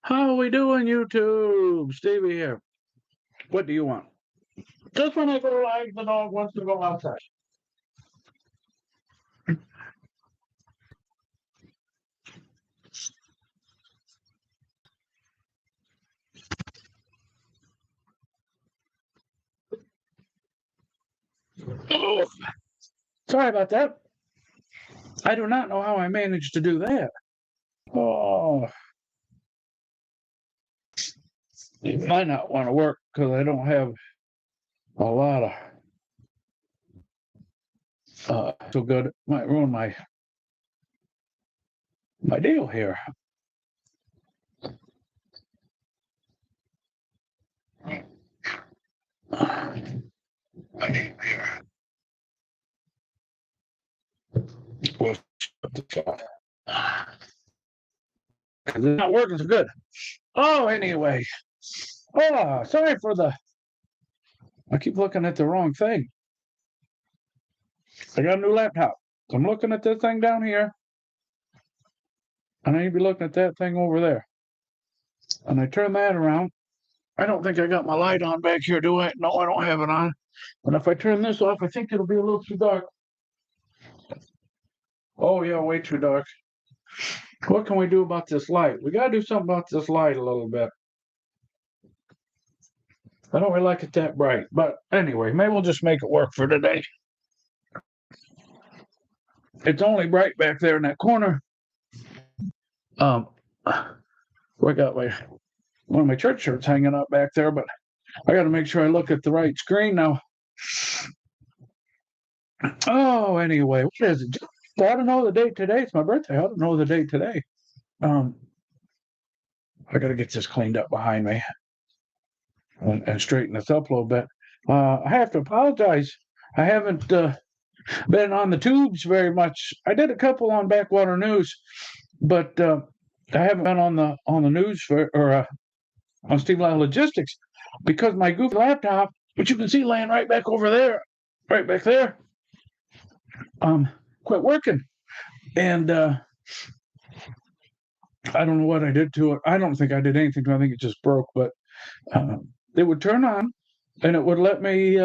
How we doing, YouTube? Stevie here. What do you want? Just when I go live, the dog wants to go outside. Oh, sorry about that. I do not know how I managed to do that. Oh, it might not want to work because I don't have a lot of so good. Might ruin my deal here. My deal here. Well, shut this off. 'Cause it's not working so good. Oh, anyway. Oh, sorry for the. I keep looking at the wrong thing. I got a new laptop. So I'm looking at this thing down here, and I need to be looking at that thing over there. And I turn that around. I don't think I got my light on back here, do I? No, I don't have it on. And if I turn this off, I think it'll be a little too dark. Oh, yeah, way too dark. What can we do about this light? We got to do something about this light a little bit. I don't really like it that bright. But anyway, maybe we'll just make it work for today. It's only bright back there in that corner. I got one of my church shirts hanging up back there, but I got to make sure I look at the right screen now. Oh, anyway, what is it? I don't know the date today. It's my birthday. I don't know the date today. Um, I got to get this cleaned up behind me and straighten this up a little bit. I have to apologize. I haven't been on the tubes very much. I did a couple on Backwater News, but I haven't been on the news on Steve Lyle Logistics because my goofy laptop, which you can see laying right back over there, right back there, quit working, and I don't know what I did to it. I don't think I did anything to it. I think it just broke, but it would turn on and it would let me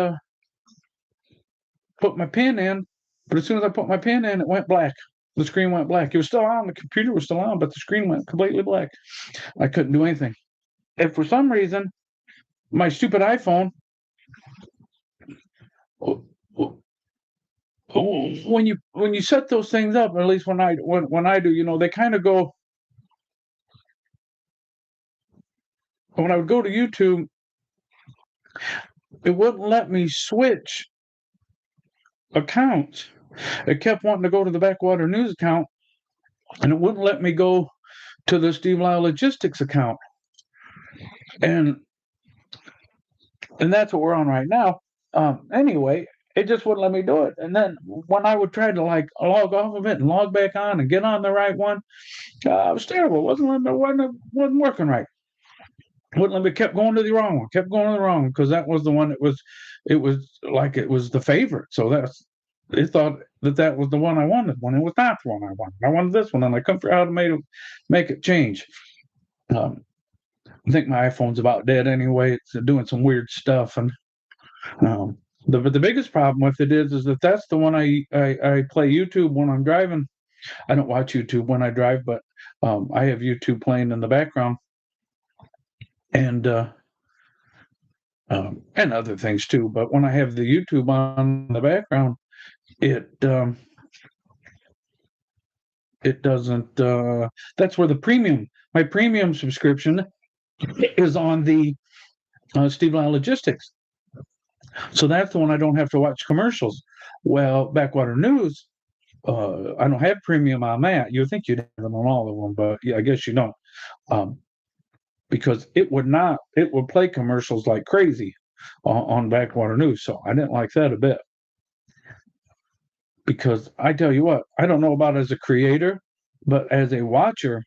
put my pin in. But as soon as I put my pin in, it went black. The screen went black. It was still on. The computer was still on, but the screen went completely black. I couldn't do anything. And for some reason, my stupid iPhone, when you set those things up, at least when I do, they kind of go. When I would go to YouTube, it wouldn't let me switch accounts. It kept wanting to go to the Backwater News account, and it wouldn't let me go to the Steve Lyle Logistics account. And that's what we're on right now. Anyway, it just wouldn't let me do it. And then when I would try to log off of it and log back on and get on the right one, it was terrible. It wasn't working right. Wouldn't let me, kept going to the wrong one, kept going to the wrong one, because that was the one it was the favorite. So they thought that was the one I wanted, when it was not the one I wanted. I wanted this one, and I couldn't figure out how to make it change. I think my iPhone's about dead anyway. It's doing some weird stuff, and the biggest problem with it is that that's the one I play YouTube when I'm driving. I don't watch YouTube when I drive, but I have YouTube playing in the background, and other things too. But when I have the YouTube on in the background, it doesn't. That's where my premium subscription is on the Steve Lyle Logistics. So that's the one I don't have to watch commercials. Well, Backwater News, I don't have premium on that. You would think you'd have them on all of them, but yeah, I guess you don't. Because it would play commercials like crazy on Backwater News. So I didn't like that a bit. Because I tell you what, I don't know about as a creator, but as a watcher,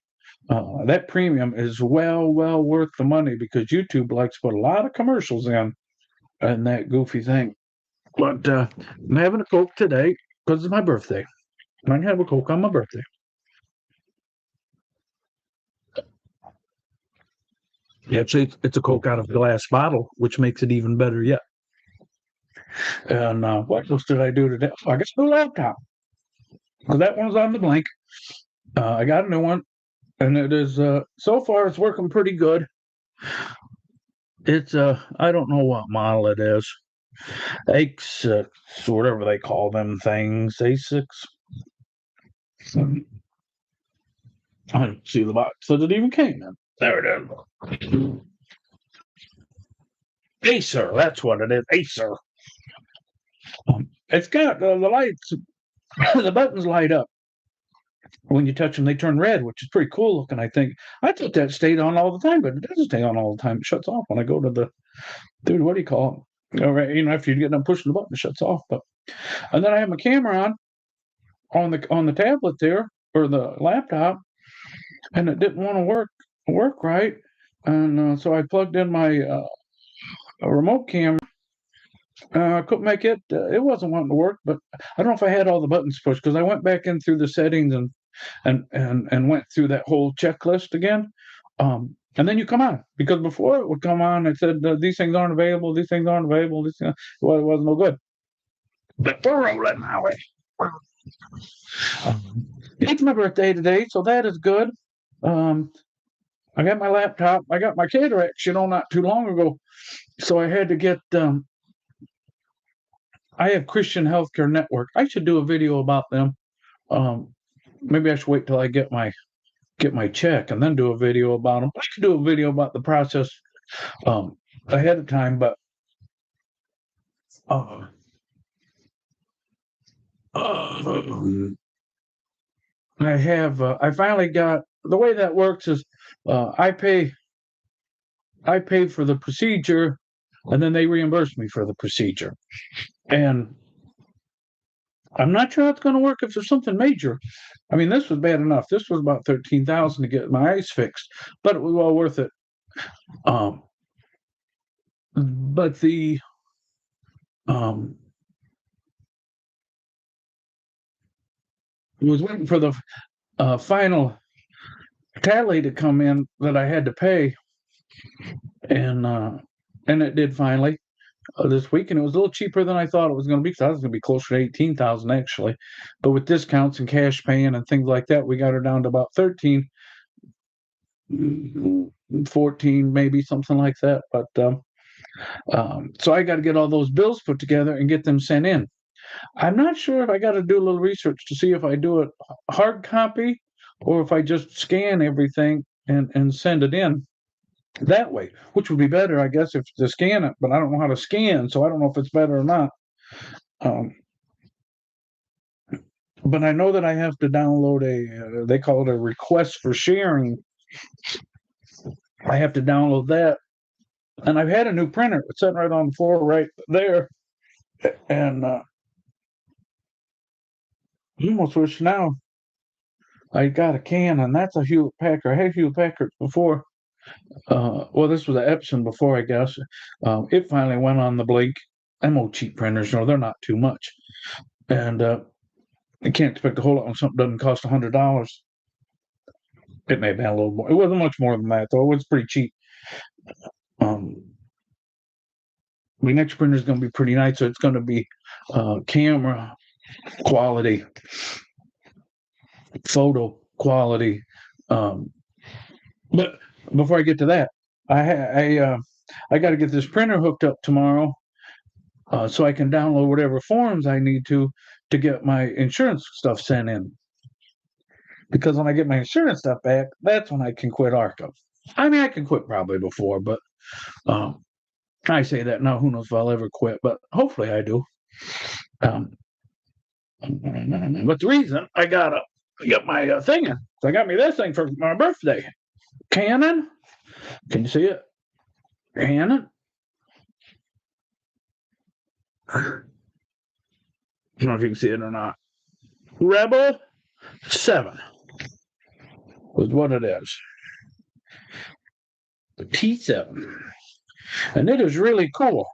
that premium is well worth the money, because YouTube likes to put a lot of commercials in that goofy thing. But I'm having a Coke today because it's my birthday. I can have a Coke on my birthday. Yeah, it's a Coke out of a glass bottle, which makes it even better yet. And what else did I do today? Oh, I got a new laptop. So that one's on the blink. I got a new one, and it is so far it's working pretty good. It's I don't know what model it is. A6, whatever they call them things. A6. I don't see the box that it even came in. There it is. Acer, that's what it is. Acer. It's got the lights, the buttons light up. When you touch them, they turn red, which is pretty cool looking, I think. I thought that stayed on all the time, but it doesn't stay on all the time. It shuts off when I go to the, dude, what do you call it? All right, after you get done pushing the button, it shuts off. But and then I have my camera on the tablet there, or the laptop, and it didn't want to work right. And so I plugged in my remote camera. I couldn't make it. It wasn't wanting to work, but I don't know if I had all the buttons pushed because I went back in through the settings and went through that whole checklist again. And then you come on because before it would come on, it said these things aren't available. These things aren't available. Well, it wasn't no good. But we're rolling my way. It's my birthday today, so that is good. I got my laptop. I got my cataracts, not too long ago. So I had to get. I have Christian Healthcare Network. I should do a video about them. Maybe I should wait till I get my check and then do a video about them. I could do a video about the process ahead of time, but I finally got the way that works is I pay for the procedure and then they reimburse me for the procedure. And I'm not sure how it's going to work if there's something major. I mean, this was bad enough. This was about $13,000 to get my eyes fixed, but it was well worth it. But the I was waiting for the final tally to come in that I had to pay, and it did finally this week, and it was a little cheaper than I thought it was going to be. Because I was going to be closer to 18,000 actually, but with discounts and cash paying and things like that, we got her down to about 13, 14, maybe something like that. But so I got to get all those bills put together and get them sent in. I'm not sure if I got to do a little research to see if I do it hard copy or if I just scan everything and send it in that way, which would be better, I guess, if to scan it. But I don't know how to scan, so I don't know if it's better or not. But I know that I have to download they call it a request for sharing. I have to download that. And I've had a new printer. It's sitting right on the floor right there. And I almost wish now I got a Canon. That's a Hewlett Packard. I had Hewlett Packard before. Well, this was an Epson before, I guess. It finally went on the blink. Them old cheap printers, they're not too much. And you can't expect a whole lot when something doesn't cost $100. It may have been a little more. It wasn't much more than that, though. It was pretty cheap. The next printer is going to be pretty nice, so it's going to be camera quality, photo quality. But before I get to that, I got to get this printer hooked up tomorrow, so I can download whatever forms I need to get my insurance stuff sent in. Because when I get my insurance stuff back, that's when I can quit ARCA. I mean, I can quit probably before, but I say that now. Who knows if I'll ever quit? But hopefully I do. But the reason I got my thing in, so I got me this thing for my birthday. Canon. Can you see it? Canon. I don't know if you can see it or not. Rebel 7 was what it is. The T7. And it is really cool.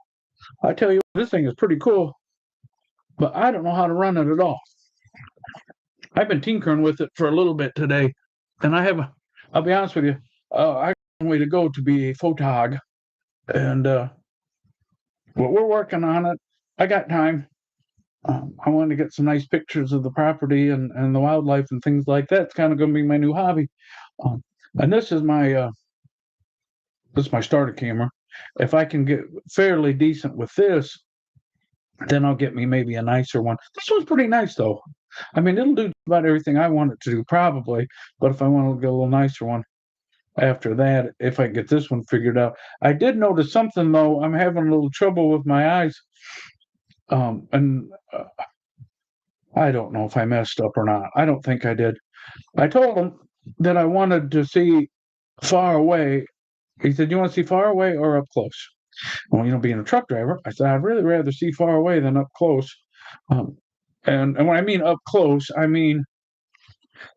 I tell you, this thing is pretty cool. But I don't know how to run it at all. I've been tinkering with it for a little bit today. And I'll be honest with you, I way to go to be a photog. And but we're working on it. I got time. I want to get some nice pictures of the property and the wildlife and things like that. It's kind of going to be my new hobby. Um, and this is my starter camera. If I can get fairly decent with this, then I'll get me maybe a nicer one. This one's pretty nice though. I mean, it'll do about everything I want it to do probably. But if I want to get a little nicer one after that, if I get this one figured out, I did notice something though. I'm having a little trouble with my eyes. And I don't know if I messed up or not. I don't think I did. I told him that I wanted to see far away. He said, "You want to see far away or up close?" Well, being a truck driver, I said, "I'd really rather see far away than up close." Um, and when I mean up close, I mean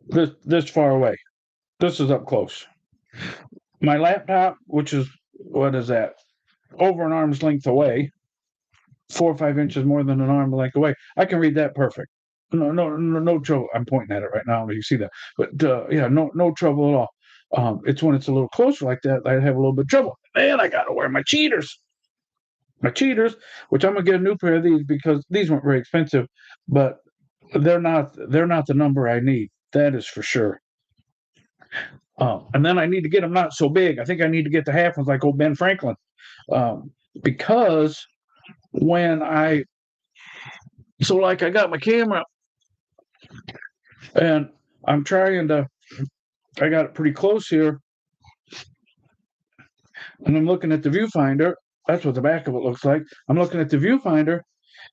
this far away. This is up close. My laptop, which is what is that? Over an arm's length away, 4 or 5 inches more than an arm length away. I can read that perfect. No trouble. I'm pointing at it right now. You see that, but yeah, no trouble at all. It's when it's a little closer like that I have a little bit of trouble. Man, I gotta wear my cheaters. My cheaters, which I'm gonna get a new pair of these because these weren't very expensive, but they're not the number I need. That is for sure. And then I need to get them not so big. I think I need to get the half ones like old Ben Franklin, because when I like I got my camera and I'm trying to. I got it pretty close here, and I'm looking at the viewfinder. That's what the back of it looks like. I'm looking at the viewfinder,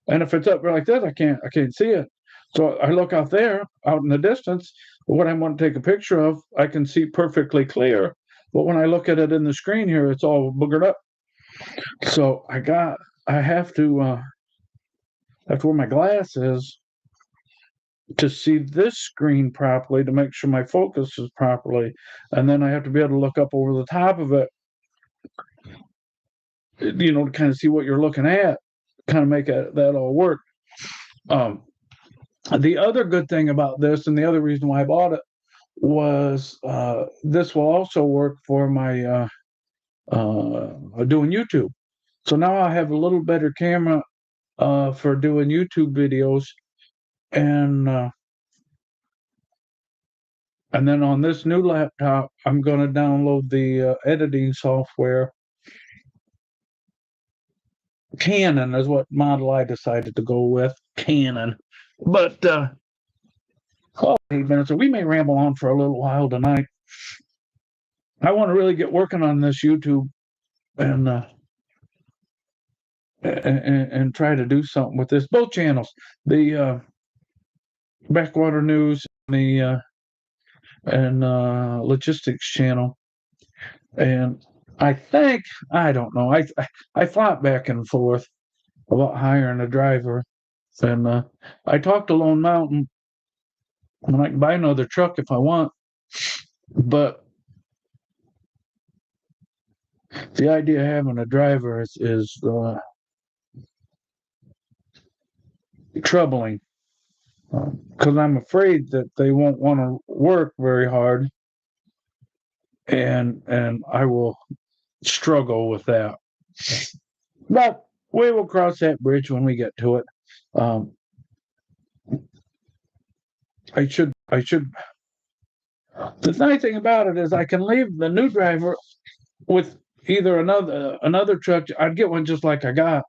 and if it's up like this, I can't see it. So I look out there, out in the distance. What I want to take a picture of, I can see perfectly clear. But when I look at it in the screen here, it's all boogered up. So I have to wear my glasses to see this screen properly to make sure my focus is properly, and then I have to be able to look up over the top of it, to kind of see what you're looking at, kind of make that all work. The other good thing about this, and the other reason why I bought it, was this will also work for my doing YouTube. So now I have a little better camera for doing YouTube videos, and then on this new laptop, I'm going to download the editing software. Canon is what model I decided to go with. Canon. But 8 minutes, so we may ramble on for a little while tonight. I want to really get working on this YouTube and try to do something with this. Both channels, the Backwater News, the and Logistics channel, and I don't know. I flop back and forth about hiring a driver, and I talked to Lone Mountain, and I can buy another truck if I want, but the idea of having a driver is troubling, because I'm afraid that they won't want to work very hard, and I will struggle with that. But we will cross that bridge when we get to it. I should. The nice thing about it is I can leave the new driver with either another truck. I'd get one just like I got.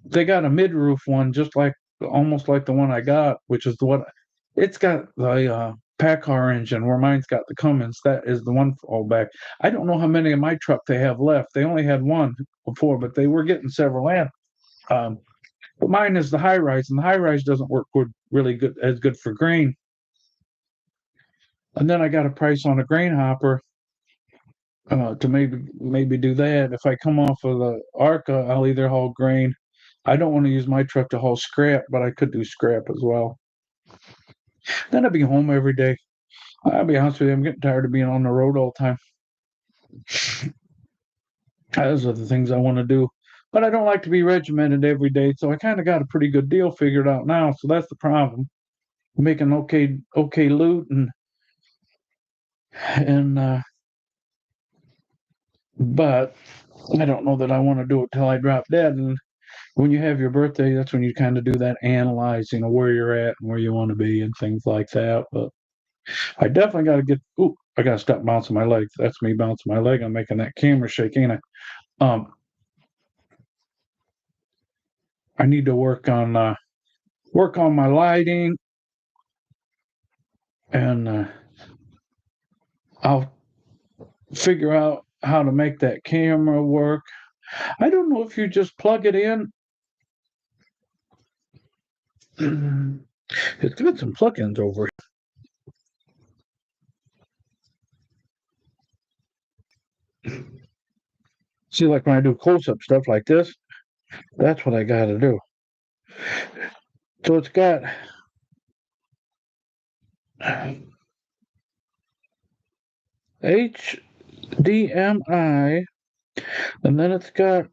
They got a mid-roof one, just like almost like the one I got, which is the one. It's got the PACCAR engine, where mine's got the Cummins. That is the one fallback. I don't know how many of my truck they have left. They only had one before, but they were getting several in. But mine is the high rise, and the high rise doesn't work really good for grain. And then I got a price on a grain hopper to maybe do that. If I come off of the ARCA, I'll either haul grain. I don't want to use my truck to haul scrap, but I could do scrap as well. Then I'd be home every day. I'll be honest with you, I'm getting tired of being on the road all the time. Those are the things I want to do. But I don't like to be regimented every day, so I kind of got a pretty good deal figured out now. So that's the problem. I'm making okay loot, and but I don't know that I want to do it till I drop dead. And when you have your birthday, that's when you kind of do that analyzing of where you're at and where you want to be and things like that. But I definitely got to get. Ooh, I got to stop bouncing my leg. That's me bouncing my leg. I'm making that camera shake, ain't I? I need to work on my lighting, and I'll figure out how to make that camera work. I don't know if you just plug it in. It's got some plugins over here. See, like when I do close-up stuff like this, that's what I got to do. So it's got HDMI, and then it's got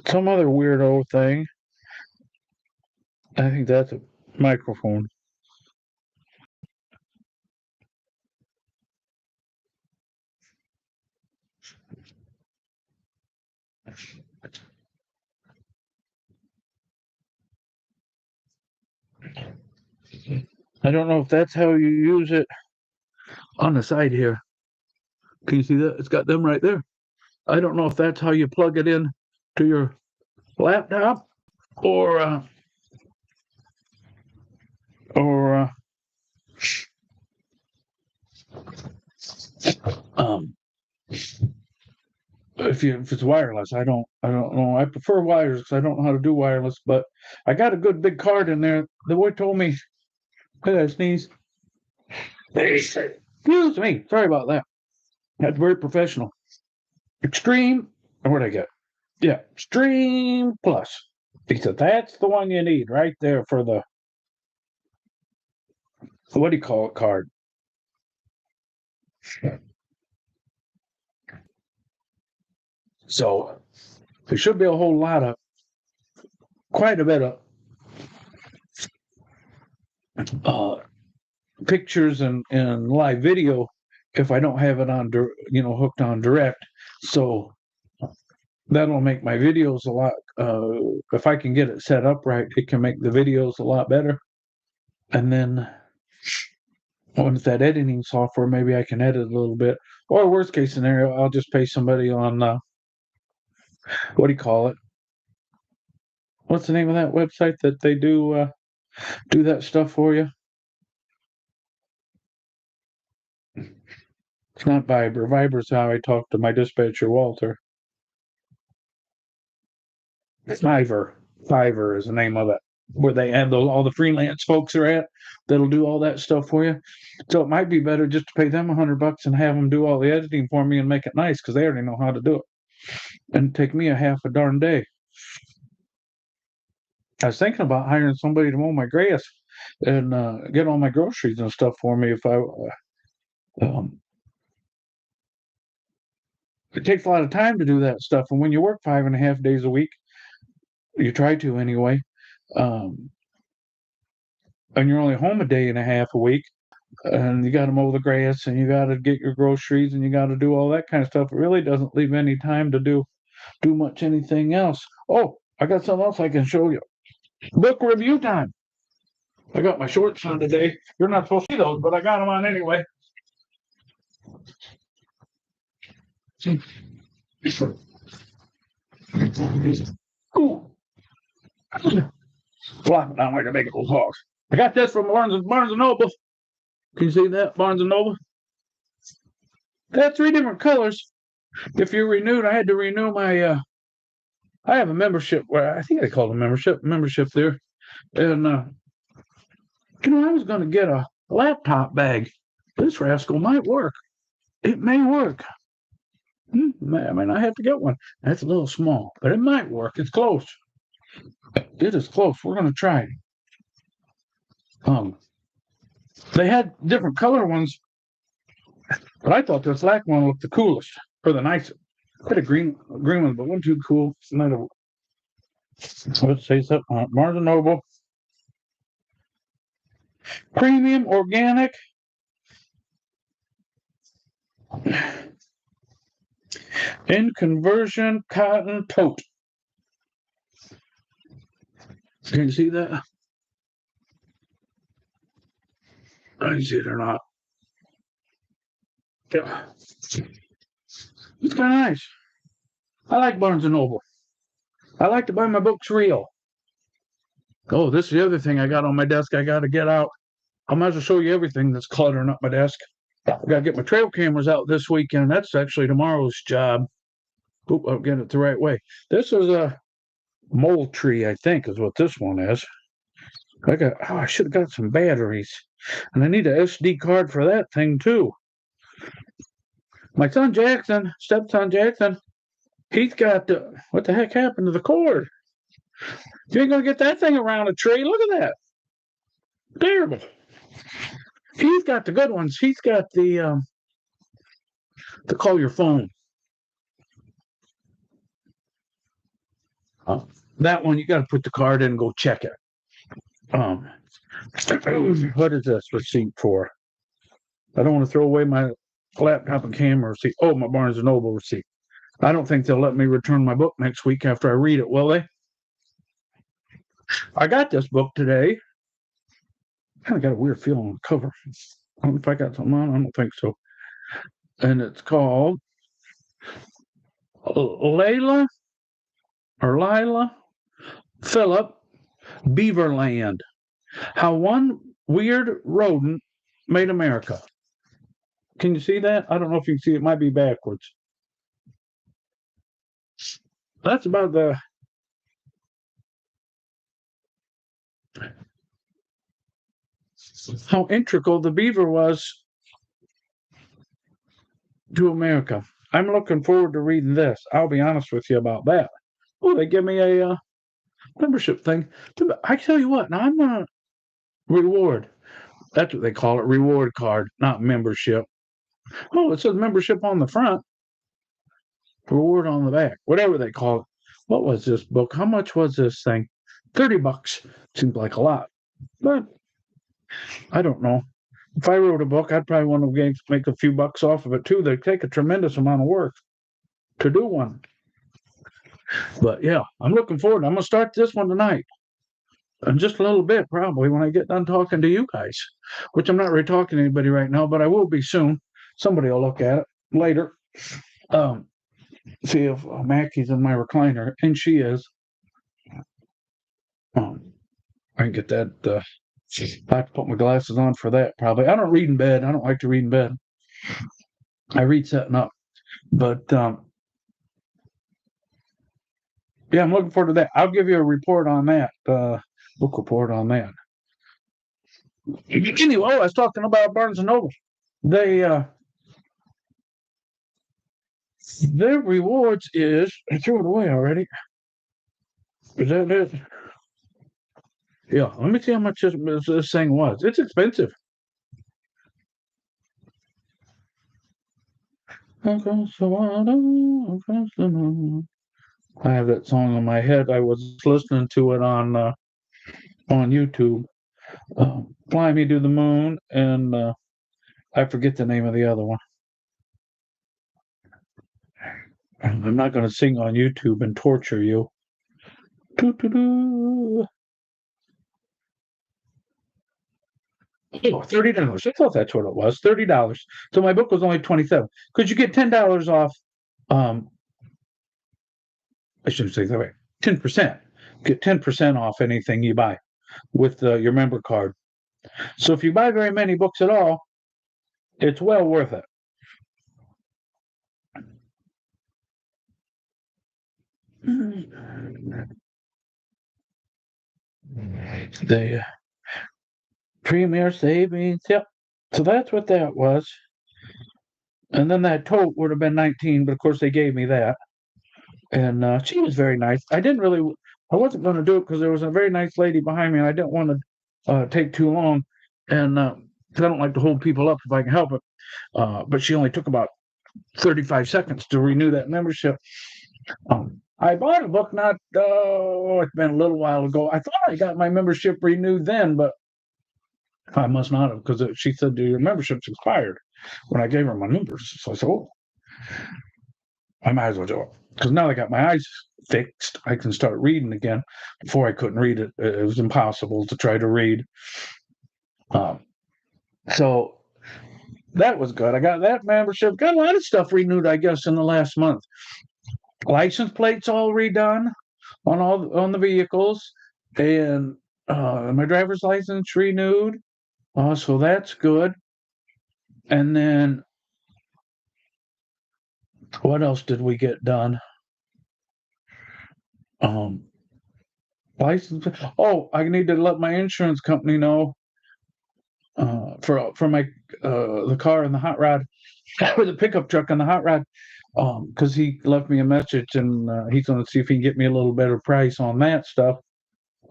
some other weirdo thing. I think that's a microphone. I don't know if that's how you use it on the side here. Can you see that? It's got them right there. I don't know if that's how you plug it in to your laptop or or um if it's wireless. I don't know. I prefer wires because I don't know how to do wireless, but I got a good big card in there. The boy told me, "Hey, I sneeze." Excuse me. Sorry about that. That's very professional. Extreme. Where'd I get? Yeah, Extreme Plus. He said that's the one you need right there for the what do you call it card. So there should be a whole lot of quite a bit of uh, pictures and live video if I don't have it on hooked on direct. So that'll make my videos a lot. If I can get it set up right, it can make the videos a lot better. And then with that editing software, maybe I can edit a little bit. Or worst case scenario, I'll just pay somebody on what do you call it? What's the name of that website that they do that stuff for you? It's not Viber. Viber's how I talk to my dispatcher, Walter. Fiverr. Fiverr is the name of it, where they have all the freelance folks are at that'll do all that stuff for you. So it might be better just to pay them $100 and have them do all the editing for me and make it nice because they already know how to do it, and take me a half a darn day. I was thinking about hiring somebody to mow my grass and get all my groceries and stuff for me if I. Um, it takes a lot of time to do that stuff, and when you work 5.5 days a week, you try to anyway, um, and you're only home a day and a half a week, and you got to mow the grass and you got to get your groceries and you got to do all that kind of stuff. It really doesn't leave any time to do much anything else. Oh, I got something else I can show you. Book review time. I got my shorts on today. You're not supposed to see those, but I got them on anyway. Ooh. Flop it down like a big old hog. I got this from Barnes and Noble. Can you see that? Barnes and Noble. They had 3 different colors. If you're renewed, I had to renew my I have a membership where I think they call it a membership there. And I was gonna get a laptop bag. This rascal might work. It may work. I mean, I have to get one. That's a little small, but it might work. It's close. It is close. We're gonna try it. They had different color ones, but I thought this black one looked the coolest or the nicest. I had a green one, but one too cool. It's not a. Let's say something. Barnes and Noble, premium organic. In conversion cotton tote. Can you see that? I can see it or not. Yeah. It's kind of nice. I like Barnes and Noble. I like to buy my books real. Oh, this is the other thing I got on my desk I got to get out. I might as well show you everything that's cluttering up my desk. I got to get my trail cameras out this weekend. That's actually tomorrow's job. Oop, I'll get it the right way. This is a mole tree, I think, is what this one is. I should have got some batteries. And I need a SD card for that thing, too. My son Jackson, stepson Jackson, he's got what the heck happened to the cord? You ain't gonna get that thing around a tree. Look at that. Terrible. He's got the good ones. He's got the to call your phone. That one you got to put the card in and go check it. What is this receipt for? I don't want to throw away my laptop and camera receipt. Oh, my Barnes and Noble receipt. I don't think they'll let me return my book next week after I read it, will they? I got this book today. Kind of got a weird feeling on the cover. I don't know if I got something on. I don't think so. And it's called Lila Philip Beaverland. How one weird rodent made America. Can you see that? I don't know if you can see it. It might be backwards. That's about how integral the beaver was to America. I'm looking forward to reading this. I'll be honest with you about that. Oh, they give me a membership thing. I tell you what, now I'm a reward. That's what they call it, reward card, not membership. Oh, it says membership on the front, reward on the back, whatever they call it. What was this book? How much was this thing? $30. Seems like a lot, but I don't know. If I wrote a book, I'd probably want to make a few bucks off of it too. They take a tremendous amount of work to do one. But yeah, I'm looking forward. I'm gonna start this one tonight. And just a little bit, probably when I get done talking to you guys, which I'm not really talking to anybody right now, but I will be soon. Somebody will look at it later. See if Mackie's in my recliner, and she is. I can get that. I have to put my glasses on for that, probably. I don't read in bed. I don't like to read in bed. I read setting up. But yeah, I'm looking forward to that. I'll give you a report on that, book report on that. Anyway, I was talking about Barnes and Noble. They their rewards is I threw it away already. Is that it? Yeah, let me see how much this thing was. It's expensive. Across the water, across the moon. I have that song in my head. I was listening to it on YouTube. Fly Me to the Moon, and I forget the name of the other one. I'm not going to sing on YouTube and torture you. Doo-doo-doo. Oh, $30. I thought that's what it was. $30. So my book was only 27. Could you get $10 off? I shouldn't say that way. 10%. Get 10% off anything you buy with your member card. So if you buy very many books at all, it's well worth it. The Premier Savings, yep. So that's what that was. And then that tote would have been 19, but of course they gave me that. And she was very nice. I wasn't going to do it because there was a very nice lady behind me, and I didn't want to take too long, and because I don't like to hold people up if I can help it. But she only took about 35 seconds to renew that membership. I bought a book it's been a little while ago. I thought I got my membership renewed then, but I must not have because she said your membership's expired when I gave her my numbers. So I said, oh. I might as well do it because now I got my eyes fixed. I can start reading again. Before I couldn't read it; it was impossible to try to read. Um, so that was good. I got that membership. Got a lot of stuff renewed, I guess, in the last month. License plates all redone on the vehicles, and my driver's license renewed. So that's good. And then what else did we get done? Um, license. Oh, I need to let my insurance company know for my the car and the hot rod, or the pickup truck and the hot rod, because he left me a message and he's going to see if he can get me a little better price on that stuff.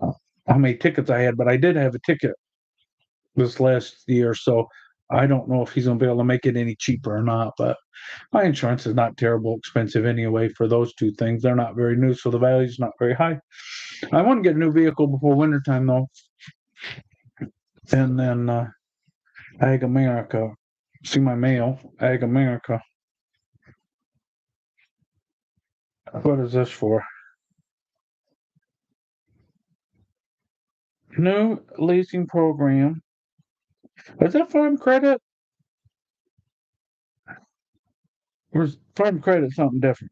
Uh, how many tickets I had, but I did have a ticket this last year, so I don't know if he's going to be able to make it any cheaper or not. But my insurance is not terrible expensive anyway for those two things. They're not very new, so the value is not very high. I want to get a new vehicle before wintertime though, and then Ag America. See my mail, Ag America. What is this for? New leasing program. Is that farm credit? Or is farm credit something different?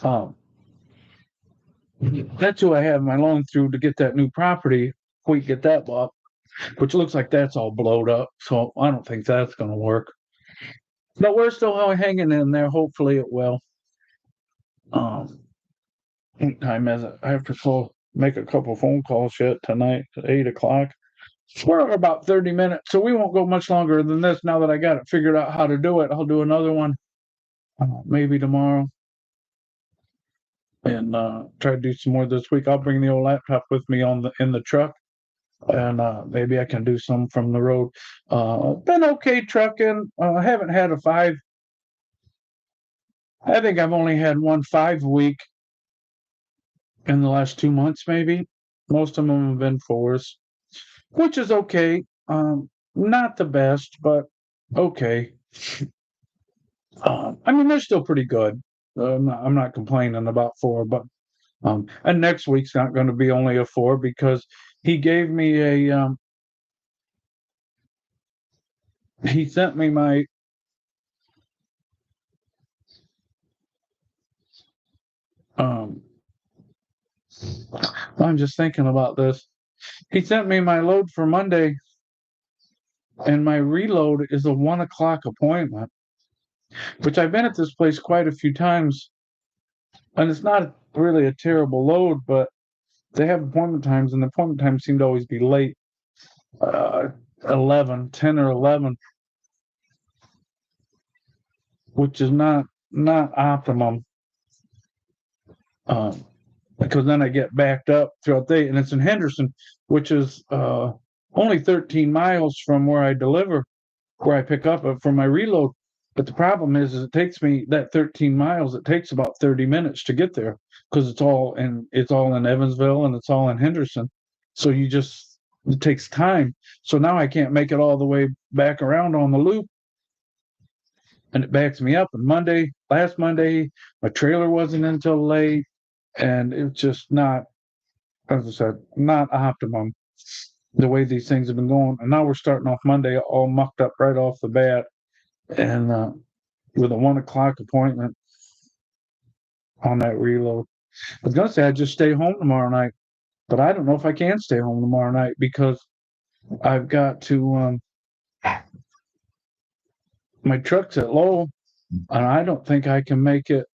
Um, that's who I have my loan through to get that new property. We get that bought, which looks like that's all blowed up. So I don't think that's going to work. But we're still hanging in there. Hopefully it will. Um, what time is it? I have to make a couple phone calls yet tonight at 8 o'clock. We're about 30 minutes, so we won't go much longer than this. Now that I got it figured out how to do it, I'll do another one maybe tomorrow and try to do some more this week. I'll bring the old laptop with me in the truck, and maybe I can do some from the road. Been okay trucking. I haven't had a 5. I think I've only had one 5 week in the last 2 months, maybe. Most of them have been 4s, which is okay. Not the best, but okay. I mean, they're still pretty good. I'm not complaining about 4, but and next week's not going to be only a 4 because he gave me he sent me my um I'm just thinking about this. He sent me my load for Monday, and my reload is a 1 o'clock appointment, which I've been at this place quite a few times, and it's not really a terrible load, but they have appointment times, and the appointment times seem to always be late. 10 or 11, which is not optimum. Um, because then I get backed up throughout the day, and it's in Henderson, which is only 13 miles from where I deliver, where I pick up for my reload. But the problem is it takes me that 13 miles. It takes about 30 minutes to get there because it's all in Evansville and it's all in Henderson. So it takes time. So now I can't make it all the way back around on the loop, and it backs me up. And last Monday, my trailer wasn't until late, and it's just not, as I said, not optimum the way these things have been going. And now we're starting off Monday all mucked up right off the bat, and with a 1 o'clock appointment on that reload. I was gonna say I'd just stay home tomorrow night, but I don't know if I can stay home tomorrow night because I've got to. My truck's at Lowell, and I don't think I can make it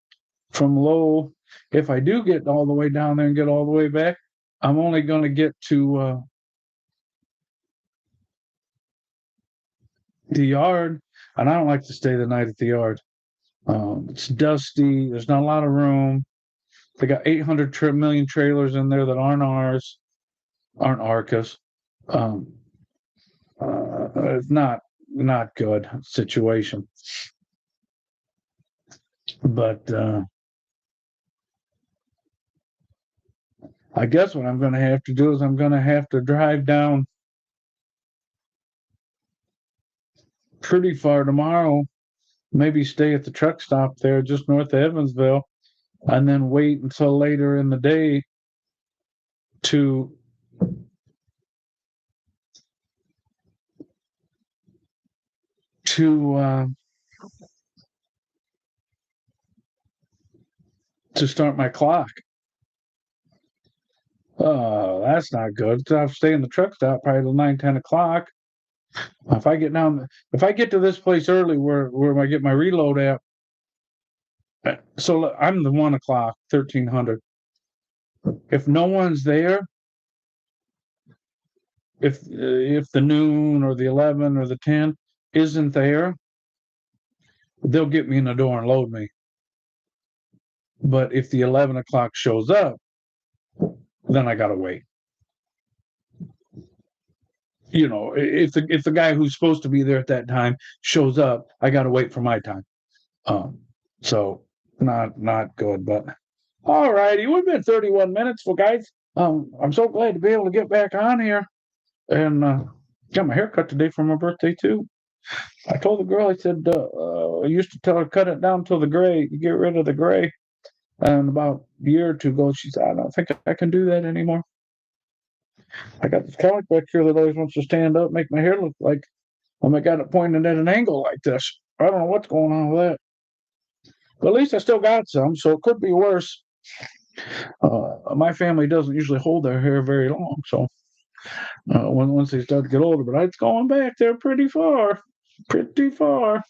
from Lowell. If I do get all the way down there and get all the way back, I'm only going to get to the yard, and I don't like to stay the night at the yard. It's dusty. There's not a lot of room. They got 800 million trailers in there that aren't ours, aren't Arca's. Um, it's not good situation. But I guess what I'm going to have to do is I'm going to have to drive down pretty far tomorrow. Maybe stay at the truck stop there just north of Evansville, and then wait until later in the day to to to start my clock. Oh, that's not good. So I'll stay in the truck stop probably till 9, 10 o'clock. If I get to this place early, where I get my reload at, so I'm the 1 o'clock, 1300. If no one's there, if the noon or the 11 or the 10 isn't there, they'll get me in the door and load me. But if the 11 o'clock shows up, then I gotta wait. If the guy who's supposed to be there at that time shows up, I gotta wait for my time. So not good. But all righty, we've been 31 minutes. Well, guys, I'm so glad to be able to get back on here, and got my hair cut today for my birthday too. I told the girl, I said, I used to tell her cut it down till the gray, you get rid of the gray. And about a year or two ago, she said, I don't think I can do that anymore. I got this comic back here that always wants to stand up, make my hair look like I got it pointed at an angle like this. I don't know what's going on with that. But at least I still got some, so it could be worse. My family doesn't usually hold their hair very long, so once they start to get older, but it's going back there pretty far. Pretty far.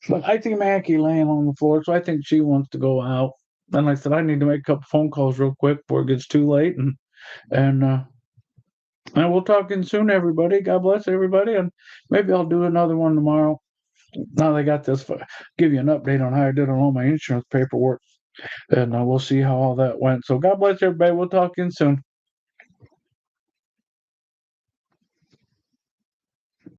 But I see Mackie laying on the floor, so I think she wants to go out. And I said I need to make a couple phone calls real quick before it gets too late, and we'll talk in soon, everybody. God bless everybody, and maybe I'll do another one tomorrow. Now they got this, give you an update on how I did on all my insurance paperwork, and we'll see how all that went. So God bless everybody. We'll talk in soon.